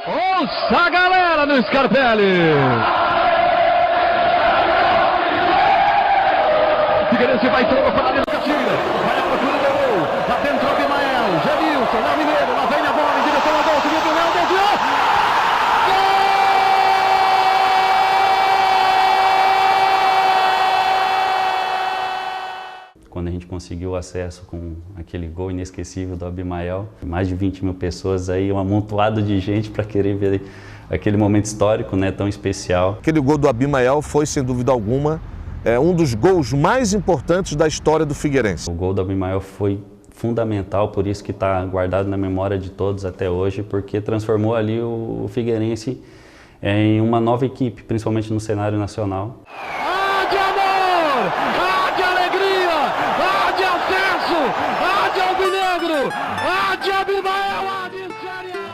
Ouça a galera no Scarpelli! Figueirense vai trocar para ali no Catinga. Vai à procura do gol. Lá dentro o Abimael. Jamilson, lá Mineiro. Lá vem a bola em direção ao gol. Subiu pro Léo, desviou. Quando a gente conseguiu o acesso com aquele gol inesquecível do Abimael, mais de 20 mil pessoas aí, um amontoado de gente para querer ver aquele momento histórico, né, tão especial. Aquele gol do Abimael foi, sem dúvida alguma, um dos gols mais importantes da história do Figueirense. O gol do Abimael foi fundamental, por isso que está guardado na memória de todos até hoje, porque transformou ali o Figueirense em uma nova equipe, principalmente no cenário nacional. Há de amor! Há de alegria! Há de acesso! Há de alvinegro! Há de Abimael! Há de Série A!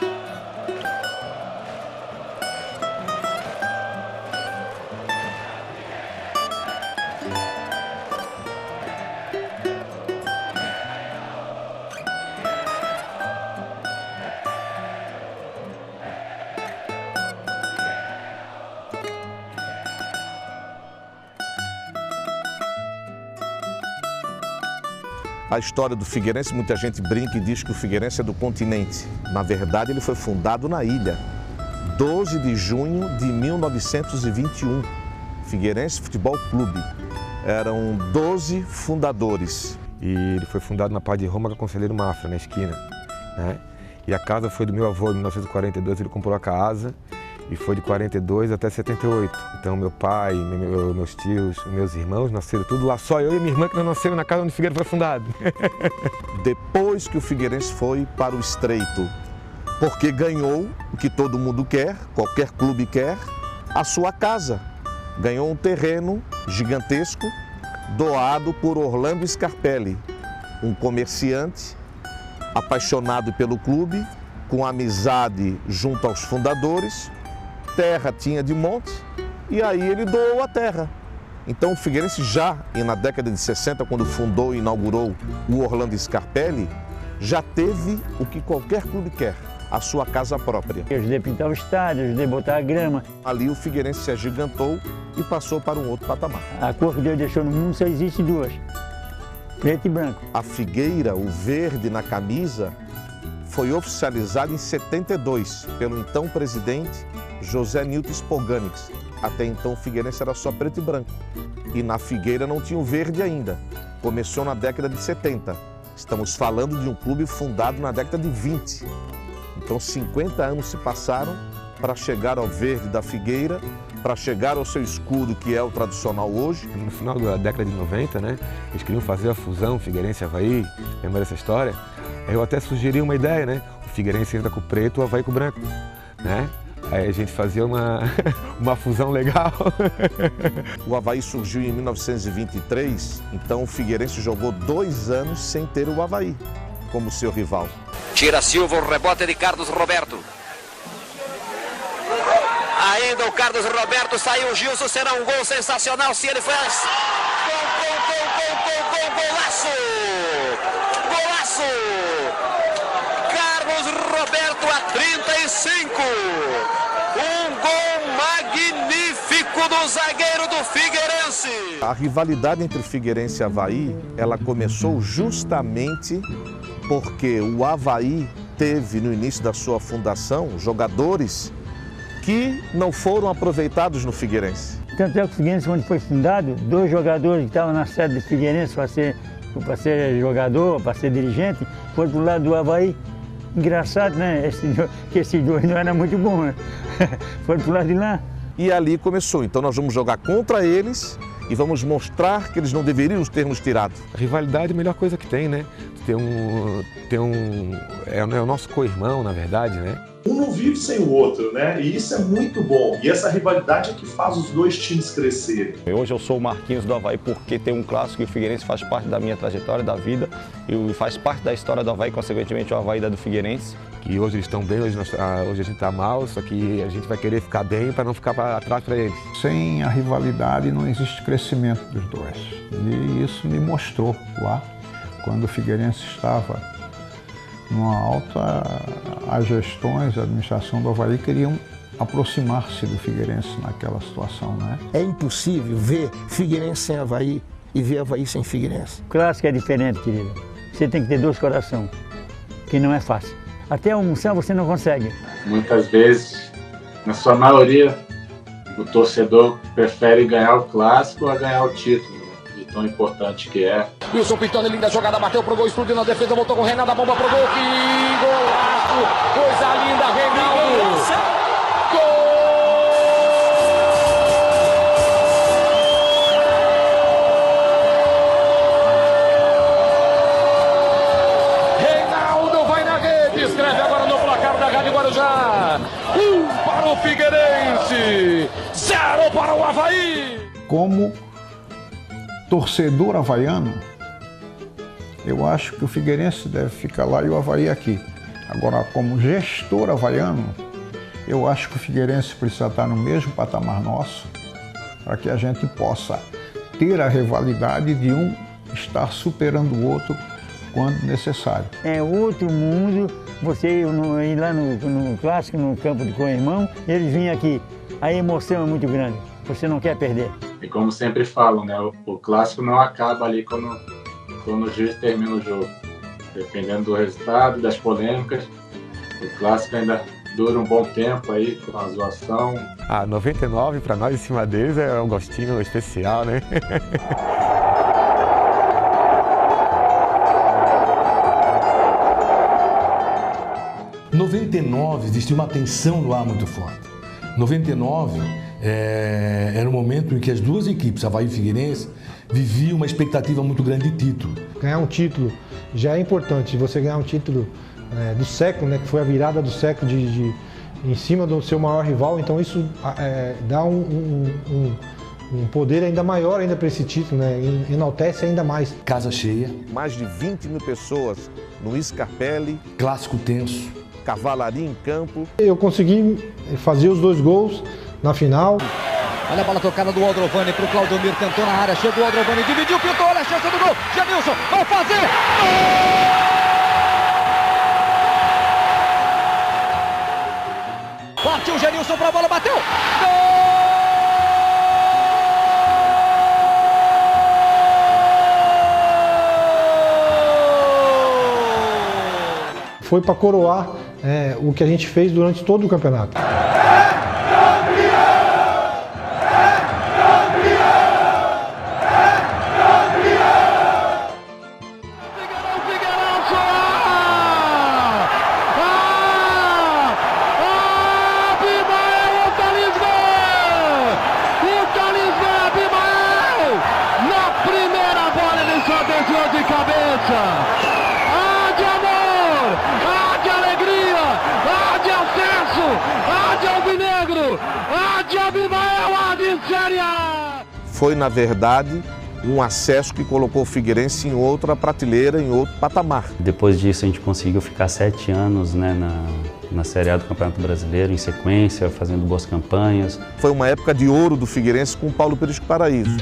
A história do Figueirense, muita gente brinca e diz que o Figueirense é do continente. Na verdade, ele foi fundado na ilha, 12 de junho de 1921. Figueirense Futebol Clube. Eram 12 fundadores. E ele foi fundado na Paz de Roma com a Conselheiro Mafra, na esquina, né? E a casa foi do meu avô, em 1942, ele comprou a casa. E foi de 42 até 78. Então meu pai, meus tios, meus irmãos nasceram tudo lá. Só eu e minha irmã que não nasceram na casa onde o Figueirense foi fundado. Depois que o Figueirense foi para o Estreito, porque ganhou o que todo mundo quer, qualquer clube quer, a sua casa. Ganhou um terreno gigantesco doado por Orlando Scarpelli, um comerciante apaixonado pelo clube, com amizade junto aos fundadores. Terra tinha de monte e aí ele doou a terra. Então o Figueirense já, e na década de 60, quando fundou e inaugurou o Orlando Scarpelli, já teve o que qualquer clube quer, a sua casa própria. Eu ajudei a pintar o estádio, ajudei a botar a grama. Ali o Figueirense se agigantou e passou para um outro patamar. A cor que Deus deixou no mundo só existe duas, preto e branco. A figueira, o verde na camisa, foi oficializada em 72 pelo então presidente José Nilton Sporganix. Até então o Figueirense era só preto e branco. E na figueira não tinha o verde ainda. Começou na década de 70. Estamos falando de um clube fundado na década de 20. Então 50 anos se passaram para chegar ao verde da figueira, para chegar ao seu escudo, que é o tradicional hoje. No final da década de 90, né, eles queriam fazer a fusão Figueirense e Avaí, lembra dessa história? Eu até sugeri uma ideia, né? O Figueirense entra com o preto, o Avaí com o branco, né? Aí a gente fazia uma fusão legal. O Avaí surgiu em 1923, então o Figueirense jogou 2 anos sem ter o Avaí como seu rival. Tira Silva, o rebote de Carlos Roberto. Ainda o Carlos Roberto saiu, Gilson, será um gol sensacional se ele faz. Golaço! Golaço! Carlos Roberto a 35. Um gol magnífico do zagueiro do Figueirense. A rivalidade entre Figueirense e Avaí, ela começou justamente porque o Avaí teve no início da sua fundação jogadores que não foram aproveitados no Figueirense. Tanto é que o Figueirense, quando foi fundado, 2 jogadores que estavam na sede do Figueirense para ser jogador, para ser dirigente, foram para o lado do Avaí. Engraçado, né? Que esses 2 não eram muito bons, né? Foram para o lado de lá. E ali começou. Então nós vamos jogar contra eles e vamos mostrar que eles não deveriam ter nos tirado. A rivalidade é a melhor coisa que tem, né? É o nosso co-irmão, na verdade, né? Um não vive sem o outro, né? E isso é muito bom. E essa rivalidade é que faz os 2 times crescerem. Hoje eu sou o Marquinhos do Avaí porque tem um clássico e o Figueirense faz parte da minha trajetória, da vida, e faz parte da história do Avaí, consequentemente o Avaí da do Figueirense. Que hoje eles estão bem, hoje a gente está mal, só que a gente vai querer ficar bem para não ficar para atrás para eles. Sem a rivalidade não existe crescimento dos dois. E isso me mostrou lá, quando o Figueirense estava numa alta, as gestões, a administração do Avaí queriam aproximar-se do Figueirense naquela situação, né? É impossível ver Figueirense sem Avaí e ver Avaí sem Figueirense. O clássico é diferente, querida. Você tem que ter 2 corações, que não é fácil. Até almoçar você não consegue. Muitas vezes, na sua maioria, o torcedor prefere ganhar o clássico a ganhar o título, de tão importante que é. Wilson pintando, linda jogada, bateu pro gol, explodiu na defesa, voltou com o Renato, a bomba pro gol, que golaço! Coisa linda, Reinaldo! Guarujá, 1 para o Figueirense, 0 para o Avaí. Como torcedor havaiano, eu acho que o Figueirense deve ficar lá e o Avaí aqui. Agora, como gestor havaiano, eu acho que o Figueirense precisa estar no mesmo patamar nosso, para que a gente possa ter a rivalidade de um estar superando o outro quando necessário. É outro mundo, você ir lá no clássico, no campo com o irmão, eles vêm aqui. A emoção é muito grande, você não quer perder. E como sempre falo, né, o clássico não acaba ali quando o juiz termina o jogo. Dependendo do resultado, das polêmicas, o clássico ainda dura um bom tempo aí com a zoação. 99 para nós em cima deles é um gostinho especial, né? 99 existia uma tensão no ar muito forte. 99 era um momento em que as duas equipes, Avaí e Figueirense, viviam uma expectativa muito grande de título. Ganhar um título já é importante. Você ganhar um título do século, né, que foi a virada do século em cima do seu maior rival, então isso dá um poder ainda maior ainda para esse título, né? Enaltece ainda mais. Casa cheia. Mais de 20 mil pessoas no Scarpelli. Clássico tenso. Cavalaria em campo. Eu consegui fazer os 2 gols na final. Olha a bola tocada do Aldrovani para o Claudomir, tentou na área, chegou o Aldrovani, dividiu, pintou, olha a chance do gol, Janilson, vai fazer! Gol! Partiu o Janilson para a bola, bateu! Gol! Foi para coroar o que a gente fez durante todo o campeonato. De cabeça, de amor, de alegria, de acesso, de alvinegro, de Abimael, de Série A. Foi, na verdade, um acesso que colocou o Figueirense em outra prateleira, em outro patamar. Depois disso a gente conseguiu ficar 7 anos, né, na Série A do Campeonato Brasileiro, em sequência, fazendo boas campanhas. Foi uma época de ouro do Figueirense com o Paulo Perisco Paraíso.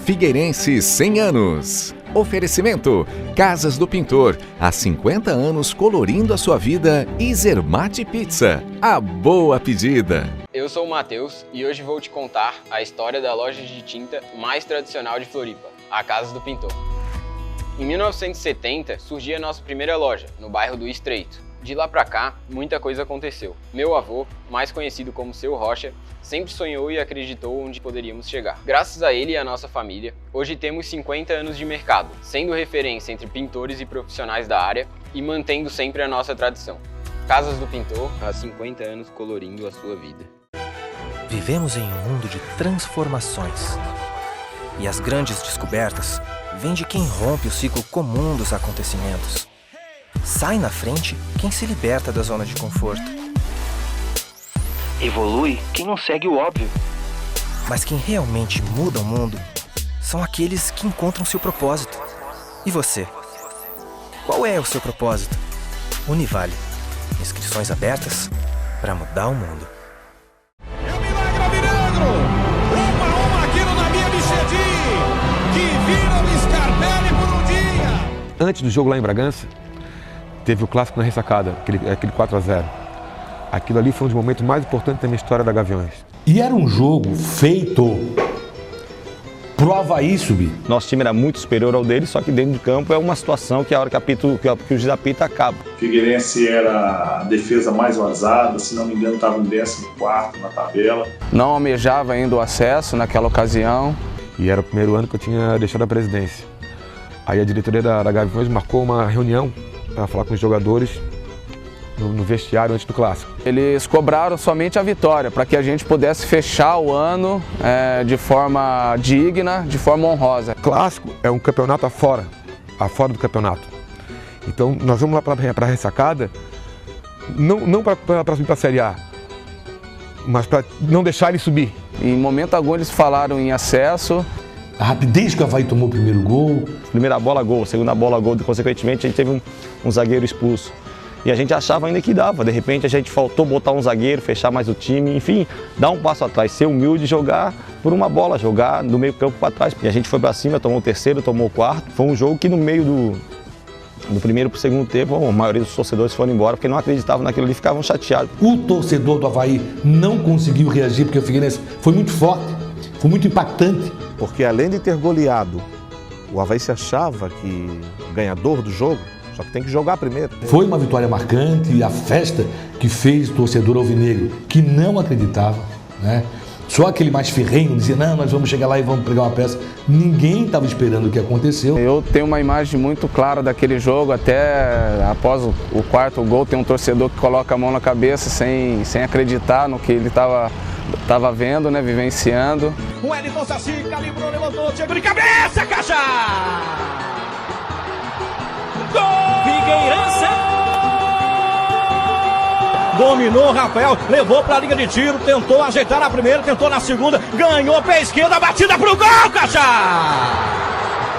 Figueirense 100 anos. Oferecimento: Casas do Pintor, há 50 anos colorindo a sua vida. E Zermatt Pizza, a boa pedida. Eu sou o Matheus e hoje vou te contar a história da loja de tinta mais tradicional de Floripa, a Casas do Pintor. Em 1970 surgiu a nossa primeira loja, no bairro do Estreito. De lá pra cá, muita coisa aconteceu. Meu avô, mais conhecido como Seu Rocha, sempre sonhou e acreditou onde poderíamos chegar. Graças a ele e à nossa família, hoje temos 50 anos de mercado, sendo referência entre pintores e profissionais da área e mantendo sempre a nossa tradição. Casas do Pintor, há 50 anos colorindo a sua vida. Vivemos em um mundo de transformações. E as grandes descobertas vem de quem rompe o ciclo comum dos acontecimentos. Sai na frente quem se liberta da zona de conforto. Evolui quem não segue o óbvio. Mas quem realmente muda o mundo são aqueles que encontram seu propósito. E você? Qual é o seu propósito? Univale. Inscrições abertas para mudar o mundo. É o milagre alvinegro! 1-1 aqui no Nabia Bichedi, que vira o Scarpelli por um dia! Antes do jogo lá em Bragança, teve o clássico na ressacada, aquele 4-0. Aquilo ali foi um dos momentos mais importantes da minha história da Gaviões. E era um jogo feito pro Avaí subir. Nosso time era muito superior ao dele, só que dentro de campo é uma situação que a hora que o juiz apita acaba. Figueirense era a defesa mais vazada, se não me engano estava em 14º na tabela. Não almejava ainda o acesso naquela ocasião. E era o primeiro ano que eu tinha deixado a presidência. Aí a diretoria da Gaviões marcou uma reunião para falar com os jogadores no vestiário antes do clássico. Eles cobraram somente a vitória, para que a gente pudesse fechar o ano de forma digna, de forma honrosa. Clássico é um campeonato afora do campeonato. Então nós vamos lá para a ressacada, não para subir para a Série A, mas para não deixar ele subir. Em momento algum eles falaram em acesso. A rapidez que o Avaí tomou o primeiro gol. Primeira bola, gol. Segunda bola, gol. Consequentemente, a gente teve um zagueiro expulso. E a gente achava ainda que dava. De repente, a gente faltou botar um zagueiro, fechar mais o time. Enfim, dar um passo atrás, ser humilde e jogar por uma bola. Jogar do meio campo para trás. E a gente foi para cima, tomou o terceiro, tomou o quarto. Foi um jogo que no meio do primeiro para o segundo tempo, a maioria dos torcedores foram embora porque não acreditavam naquilo ali, ficavam chateados. O torcedor do Avaí não conseguiu reagir porque o Figueirense foi muito forte, foi muito impactante. Porque além de ter goleado, o Avaí se achava que ganhador do jogo, só que tem que jogar primeiro. Foi uma vitória marcante e a festa que fez o torcedor alvinegro, que não acreditava, né? Só aquele mais ferrenho dizia, não, nós vamos chegar lá e vamos pregar uma peça. Ninguém estava esperando o que aconteceu. Eu tenho uma imagem muito clara daquele jogo, até após o quarto gol, tem um torcedor que coloca a mão na cabeça sem acreditar no que ele estava vendo, né, vivenciando. O Wellington Saci calibrou, levantou, chegou de cabeça, Caixa! Gol! Figueirense! Dominou Rafael, levou para a linha de tiro, tentou ajeitar na primeira, tentou na segunda, ganhou pé esquerda, batida pro gol, Caixa!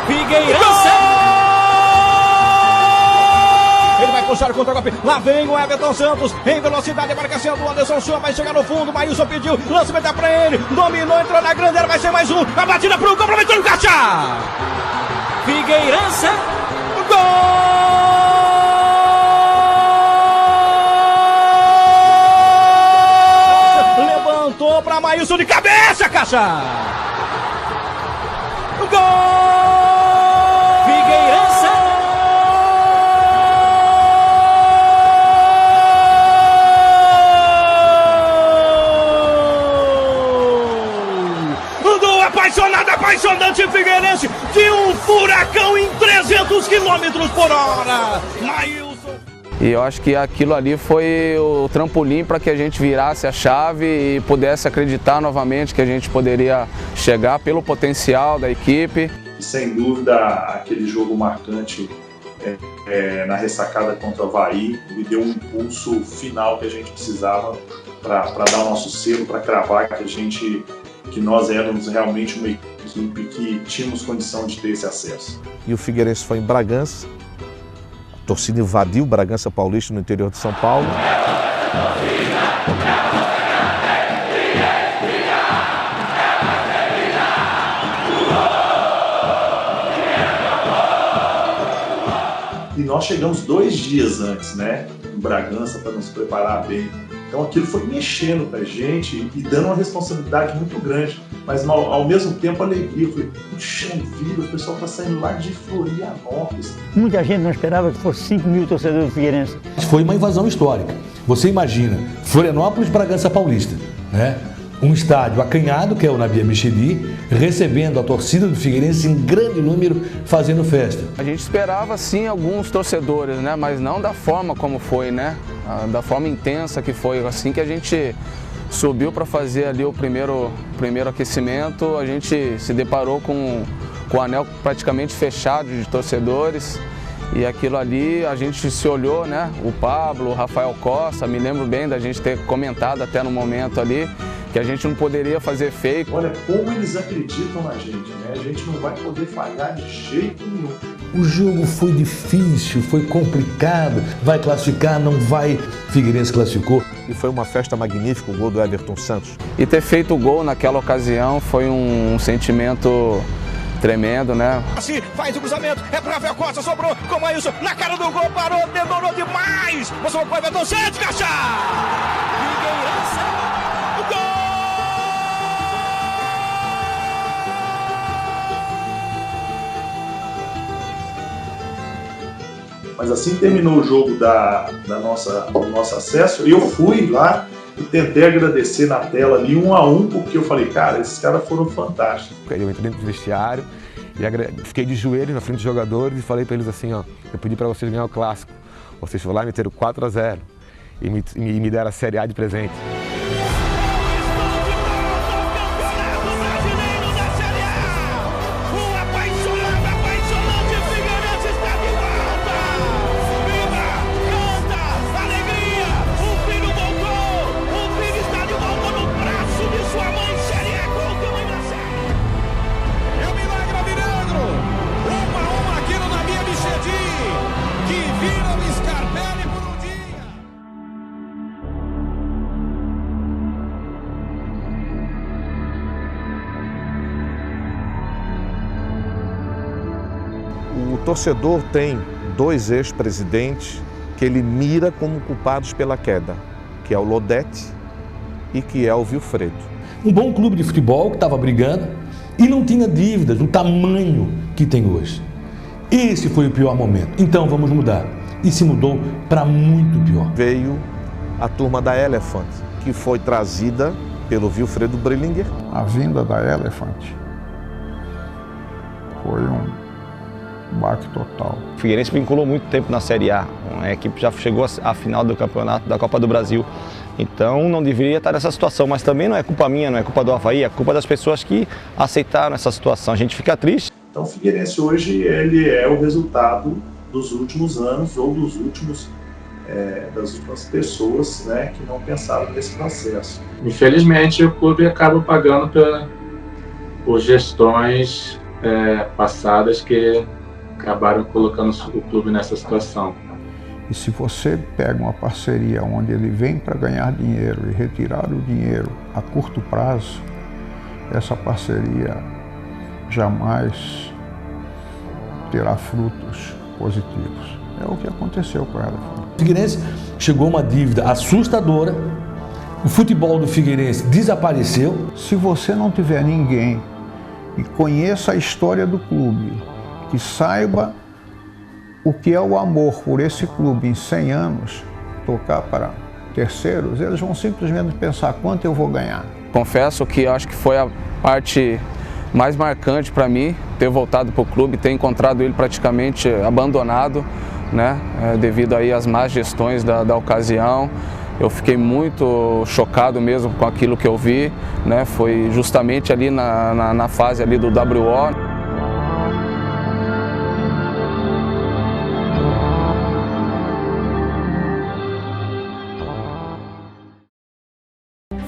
Figueirense! Ele vai puxar o contra-golpe, lá vem o Everton Santos, em velocidade, a marcação do Anderson Silva, vai chegar no fundo, Maílson pediu, lançamento para ele, dominou, entrou na grande área, vai ser mais um, a batida pro gol, aproveitou o Caixa! Figueirense, gol! Levantou para Maílson de cabeça, Caixa! Gol! Figueirense! Apaixonante Figueirense de um furacão em 300 km por hora. Maílson. E eu acho que aquilo ali foi o trampolim para que a gente virasse a chave e pudesse acreditar novamente que a gente poderia chegar pelo potencial da equipe. Sem dúvida, aquele jogo marcante na ressacada contra o Avaí me deu um impulso final que a gente precisava para dar o nosso selo, para cravar que nós éramos realmente uma equipe que tínhamos condição de ter esse acesso. E o Figueirense foi em Bragança, a torcida invadiu Bragança Paulista no interior de São Paulo. E nós chegamos 2 dias antes, né, em Bragança, para nos preparar bem. Então aquilo foi mexendo pra gente e dando uma responsabilidade muito grande, mas ao mesmo tempo alegria. Eu falei, puxa vida, o pessoal tá saindo lá de Florianópolis. Muita gente não esperava que fosse 5 mil torcedores do Figueirense. Foi uma invasão histórica. Você imagina, Florianópolis, Bragança Paulista, né? Um estádio acanhado, que é o Nabia Bichedi, recebendo a torcida do Figueirense em grande número, fazendo festa. A gente esperava sim alguns torcedores, né? Mas não da forma como foi, né? Da forma intensa que foi. Assim que a gente subiu para fazer ali o primeiro aquecimento, a gente se deparou com com o anel praticamente fechado de torcedores. E aquilo ali, a gente se olhou, né? O Pablo, o Rafael Costa, me lembro bem da gente ter comentado até no momento ali que a gente não poderia fazer feio. Olha como eles acreditam na gente, né? A gente não vai poder falhar de jeito nenhum. O jogo foi difícil, foi complicado. Vai classificar, não vai. Figueirense classificou. E foi uma festa magnífica o gol do Everton Santos. E ter feito o gol naquela ocasião foi um sentimento tremendo, né? Assim, faz o cruzamento, é pro Rafael Costa, sobrou com o Maílson, na cara do gol, parou, demorou demais! Passou pro Everton Santos, Caixa! Figueirense, o gol! Mas assim terminou o jogo do nosso acesso, e eu fui lá e tentei agradecer na tela ali 1 a 1, porque eu falei, cara, esses caras foram fantásticos. Eu entrei dentro do vestiário e fiquei de joelho na frente dos jogadores e falei para eles assim, ó, eu pedi para vocês ganhar o clássico. Vocês foram lá e meteram 4 a 0 e me deram a Série A de presente. O torcedor tem 2 ex-presidentes que ele mira como culpados pela queda, que é o Lodete e que é o Vilfredo. Um bom clube de futebol que estava brigando e não tinha dívidas do tamanho que tem hoje. Esse foi o pior momento. Então vamos mudar. E se mudou para muito pior. Veio a turma da Elephant, que foi trazida pelo Vilfredo Brillinger. A vinda da Elephant foi um baque total. O Figueirense vinculou muito tempo na Série A. A equipe já chegou à final do campeonato da Copa do Brasil. Então não deveria estar nessa situação, mas também não é culpa minha, não é culpa do Avaí, é culpa das pessoas que aceitaram essa situação. A gente fica triste. Então o Figueirense hoje ele é o resultado dos últimos anos ou das últimas pessoas, né, que não pensaram nesse processo. Infelizmente o clube acaba pagando por gestões passadas que acabaram colocando o clube nessa situação. E se você pega uma parceria onde ele vem para ganhar dinheiro e retirar o dinheiro a curto prazo, essa parceria jamais terá frutos positivos. É o que aconteceu com ela. O Figueirense chegou a uma dívida assustadora, o futebol do Figueirense desapareceu. Se você não tiver ninguém que conheça a história do clube, que saiba o que é o amor por esse clube em 100 anos, tocar para terceiros, eles vão simplesmente pensar quanto eu vou ganhar. Confesso que acho que foi a parte mais marcante para mim, ter voltado para o clube, ter encontrado ele praticamente abandonado, né, devido aí às más gestões da ocasião. Eu fiquei muito chocado mesmo com aquilo que eu vi, né, foi justamente ali na fase ali do WO.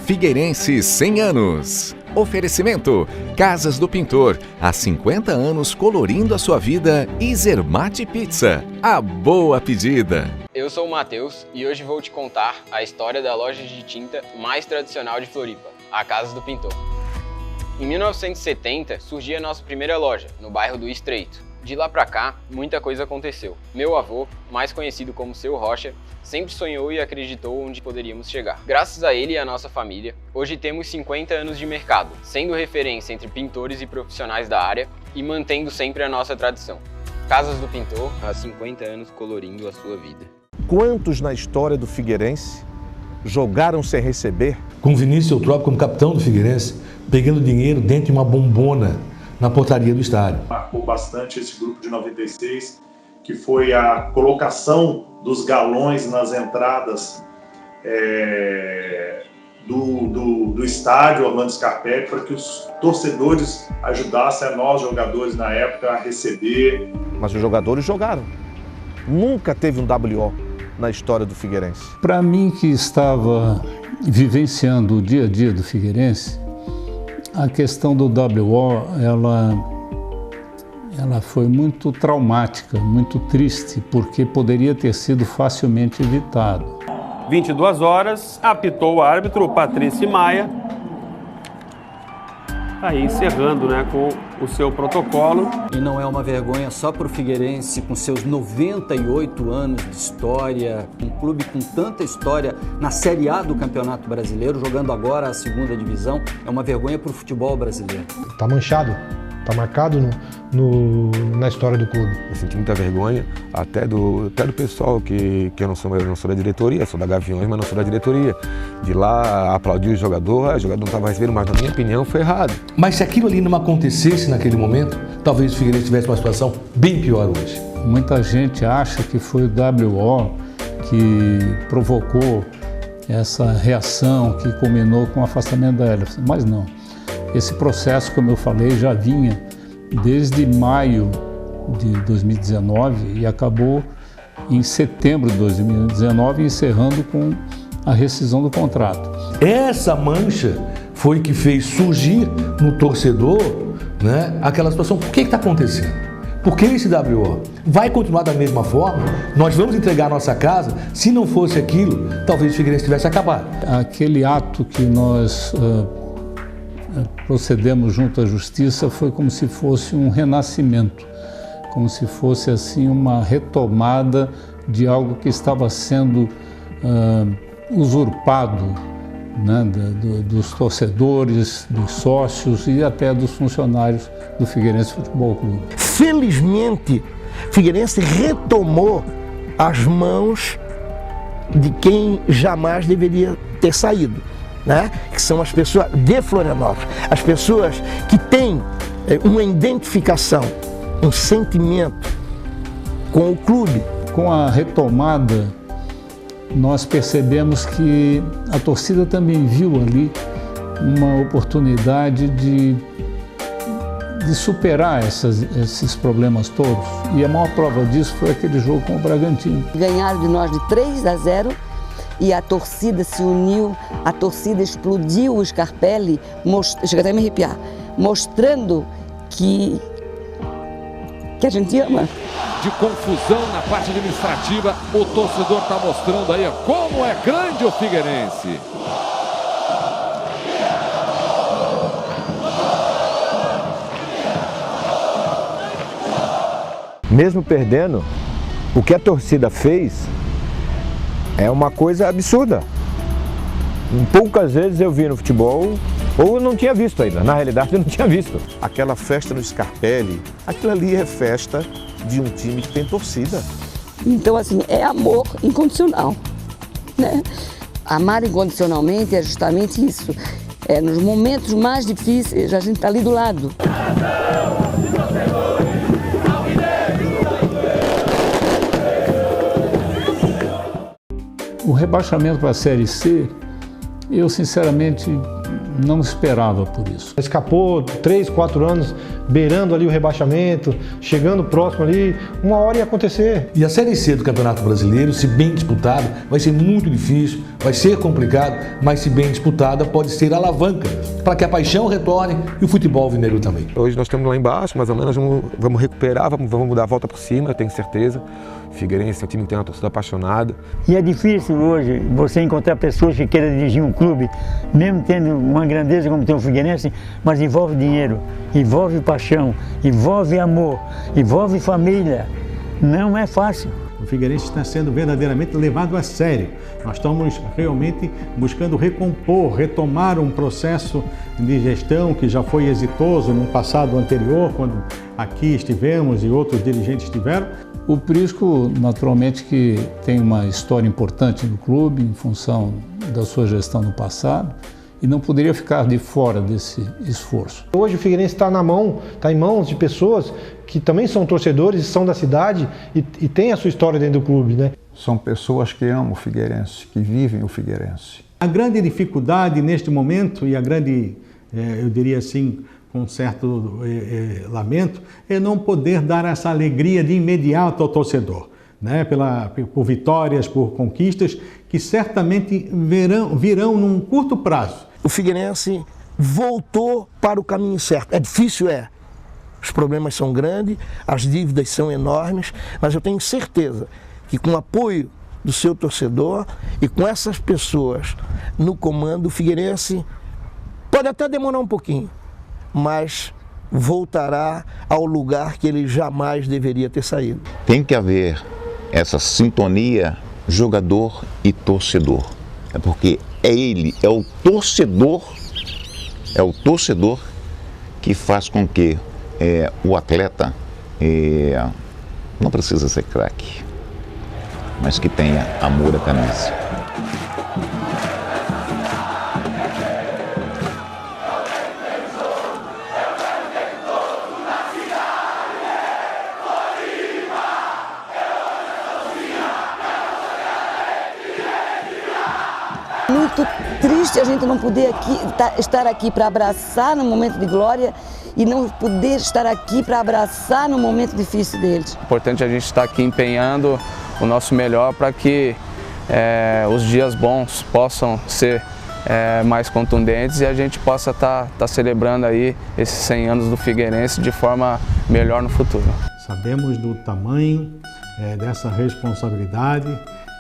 Figueirense 100 anos. Oferecimento: Casas do Pintor, há 50 anos colorindo a sua vida. E Zermatt Pizza, a boa pedida. Eu sou o Matheus e hoje vou te contar a história da loja de tinta mais tradicional de Floripa, a Casas do Pintor. Em 1970 surgia a nossa primeira loja, no bairro do Estreito. De lá pra cá, muita coisa aconteceu. Meu avô, mais conhecido como Seu Rocha, sempre sonhou e acreditou onde poderíamos chegar. Graças a ele e à nossa família, hoje temos 50 anos de mercado, sendo referência entre pintores e profissionais da área e mantendo sempre a nossa tradição. Casas do Pintor, há 50 anos colorindo a sua vida. Quantos na história do Figueirense jogaram sem receber? Com Vinícius Eutrópio como capitão do Figueirense, pegando dinheiro dentro de uma bombona na portaria do estádio. Marcou bastante esse grupo de 96, que foi a colocação dos galões nas entradas do estádio Orlando Scarpelli para que os torcedores ajudassem a nós, jogadores, na época, a receber. Mas os jogadores jogaram. Nunca teve um WO na história do Figueirense. Para mim, que estava vivenciando o dia a dia do Figueirense, a questão do WO, ela foi muito traumática, muito triste, porque poderia ter sido facilmente evitado. 22 horas, apitou o árbitro Patrício Maia, aí encerrando, né, com o seu protocolo. E não é uma vergonha só para o Figueirense, com seus 98 anos de história, um clube com tanta história na Série A do Campeonato Brasileiro, jogando agora a segunda divisão, é uma vergonha para o futebol brasileiro. Está manchado, está marcado na história do clube. Eu senti muita vergonha, até do pessoal que eu não sou da diretoria, sou da Gaviões, mas não sou da diretoria. De lá aplaudir o jogador não estava recebendo, mas na minha opinião foi errado. Mas se aquilo ali não acontecesse naquele momento, talvez o Figueirense tivesse uma situação bem pior hoje. Muita gente acha que foi o WO que provocou essa reação que culminou com o afastamento da Ellison, mas não. Esse processo, como eu falei, já vinha desde maio de 2019 e acabou em setembro de 2019, encerrando com a rescisão do contrato. Essa mancha foi que fez surgir no torcedor, né, aquela situação. O que está acontecendo? Por que esse WO? Vai continuar da mesma forma? Nós vamos entregar a nossa casa? Se não fosse aquilo, talvez o Figueirense tivesse acabado. Aquele ato que nós procedemos junto à Justiça foi como se fosse um renascimento, como se fosse assim uma retomada de algo que estava sendo usurpado, né, dos torcedores, dos sócios e até dos funcionários do Figueirense Futebol Clube. Felizmente, Figueirense retomou as mãos de quem jamais deveria ter saído, né? Que são as pessoas de Florianópolis, as pessoas que têm uma identificação, um sentimento com o clube. Com a retomada, nós percebemos que a torcida também viu ali uma oportunidade de superar esses problemas todos. E a maior prova disso foi aquele jogo com o Bragantino. Ganharam de nós de 3-0 e a torcida se uniu, a torcida explodiu o Scarpelli, chega até a me arrepiar, mostrando que a gente ama. De confusão na parte administrativa, o torcedor está mostrando aí como é grande o Figueirense. Mesmo perdendo, o que a torcida fez é uma coisa absurda. Poucas vezes eu vi no futebol, ou eu não tinha visto ainda, na realidade eu não tinha visto. Aquela festa no Scarpelli, aquilo ali é festa de um time que tem torcida. Então, assim, é amor incondicional, né? Amar incondicionalmente é justamente isso. É nos momentos mais difíceis, a gente está ali do lado. O rebaixamento para a Série C, eu sinceramente não esperava por isso. Escapou 3, 4 anos beirando ali o rebaixamento, chegando próximo ali, uma hora ia acontecer. E a Série C do Campeonato Brasileiro, se bem disputada, vai ser muito difícil, vai ser complicado, mas se bem disputada pode ser alavanca para que a paixão retorne e o futebol alvinegro também. Hoje nós estamos lá embaixo, mais ou menos vamos recuperar, vamos dar a volta por cima, eu tenho certeza. Figueirense é um time que tem uma torcida apaixonada. E é difícil hoje você encontrar pessoas que queiram dirigir um clube, mesmo tendo uma grandeza como tem o Figueirense, mas envolve dinheiro, envolve paixão, envolve amor, envolve família. Não é fácil. O Figueirense está sendo verdadeiramente levado a sério. Nós estamos realmente buscando recompor, retomar um processo de gestão que já foi exitoso no passado anterior, quando aqui estivemos e outros dirigentes estiveram. O Prisco, naturalmente, que tem uma história importante no clube, em função da sua gestão no passado, e não poderia ficar de fora desse esforço. Hoje o Figueirense está em mãos de pessoas que também são torcedores, são da cidade e têm a sua história dentro do clube, né? São pessoas que amam o Figueirense, que vivem o Figueirense. A grande dificuldade neste momento, e a grande, eu diria assim, com certo lamento, é não poder dar essa alegria de imediato ao torcedor, né? Por vitórias, por conquistas, que certamente virão num curto prazo. O Figueirense voltou para o caminho certo. É difícil, os problemas são grandes, as dívidas são enormes, mas eu tenho certeza que com o apoio do seu torcedor e com essas pessoas no comando, o Figueirense pode até demorar um pouquinho, mas voltará ao lugar que ele jamais deveria ter saído. Tem que haver essa sintonia jogador e torcedor. É porque é o torcedor que faz com que o atleta não precisa ser craque, mas que tenha amor à camisa. Muito triste a gente não poder estar aqui para abraçar no momento de glória e não poder estar aqui para abraçar no momento difícil deles. É importante a gente estar aqui empenhando o nosso melhor para que os dias bons possam ser mais contundentes e a gente possa estar celebrando aí esses 100 anos do Figueirense de forma melhor no futuro. Sabemos do tamanho dessa responsabilidade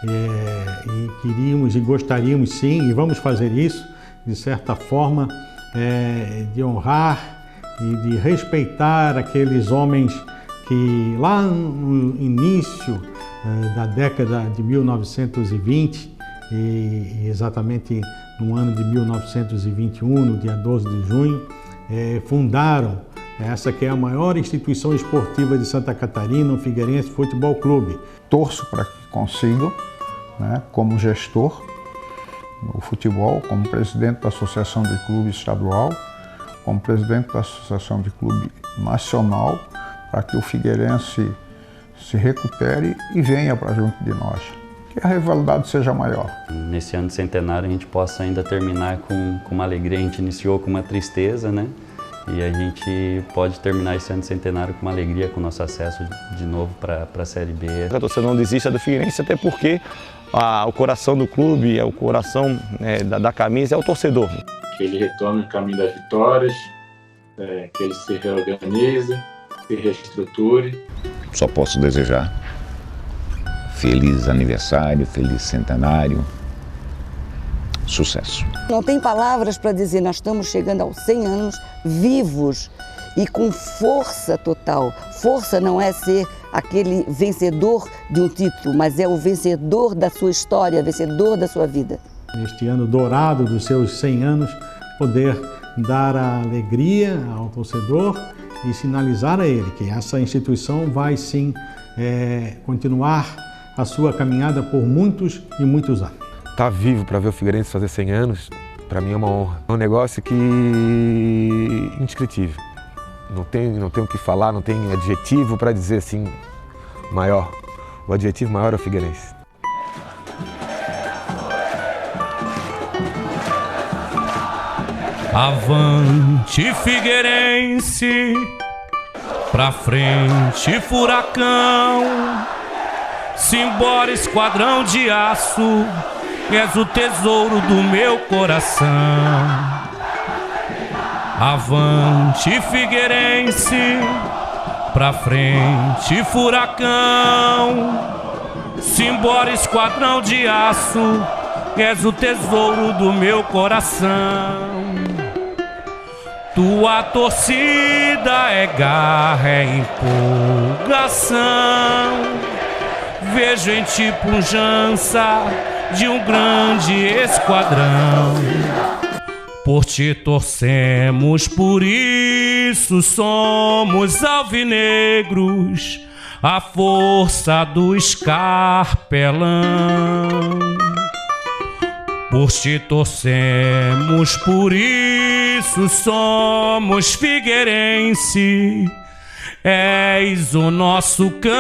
e queríamos e gostaríamos sim, e vamos fazer isso, de certa forma, de honrar e de respeitar aqueles homens que lá no início da década de 1920 e exatamente no ano de 1921, no dia 12 de junho, fundaram essa que é a maior instituição esportiva de Santa Catarina, o Figueirense Futebol Clube. Torço para que consigam, como gestor no futebol, como presidente da Associação de Clubes Estadual, como presidente da Associação de Clube Nacional, para que o Figueirense se recupere e venha para junto de nós, que a rivalidade seja maior. Nesse ano de centenário a gente possa ainda terminar com uma alegria. A gente iniciou com uma tristeza, né? E a gente pode terminar esse ano de centenário com uma alegria, com o nosso acesso de novo para a Série B. A torcida não desista do Figueirense, até porque o coração do clube, o coração da camisa é o torcedor. Que ele retome o caminho das vitórias, que ele se reorganize, se reestruture. Só posso desejar feliz aniversário, feliz centenário, sucesso. Não tem palavras para dizer, nós estamos chegando aos 100 anos vivos e com força total. Força não é ser aquele vencedor de um título, mas é o vencedor da sua história, vencedor da sua vida. Neste ano dourado dos seus 100 anos, poder dar a alegria ao torcedor e sinalizar a ele que essa instituição vai sim continuar a sua caminhada por muitos e muitos anos. Estar vivo para ver o Figueirense fazer 100 anos, para mim é uma honra. É um negócio que indescritível. Não tem o que falar, não tem adjetivo para dizer assim maior. O adjetivo maior é o Figueirense. Avante Figueirense, pra frente furacão, simbora esquadrão de aço, és o tesouro do meu coração. Avante Figueirense, pra frente furacão, simbora esquadrão de aço, és o tesouro do meu coração. Tua torcida é garra, é empolgação, vejo em ti pujança de um grande esquadrão. Por ti torcemos, por isso somos alvinegros, a força do escarpelão. Por ti torcemos, por isso somos figueirense, és o nosso campeão.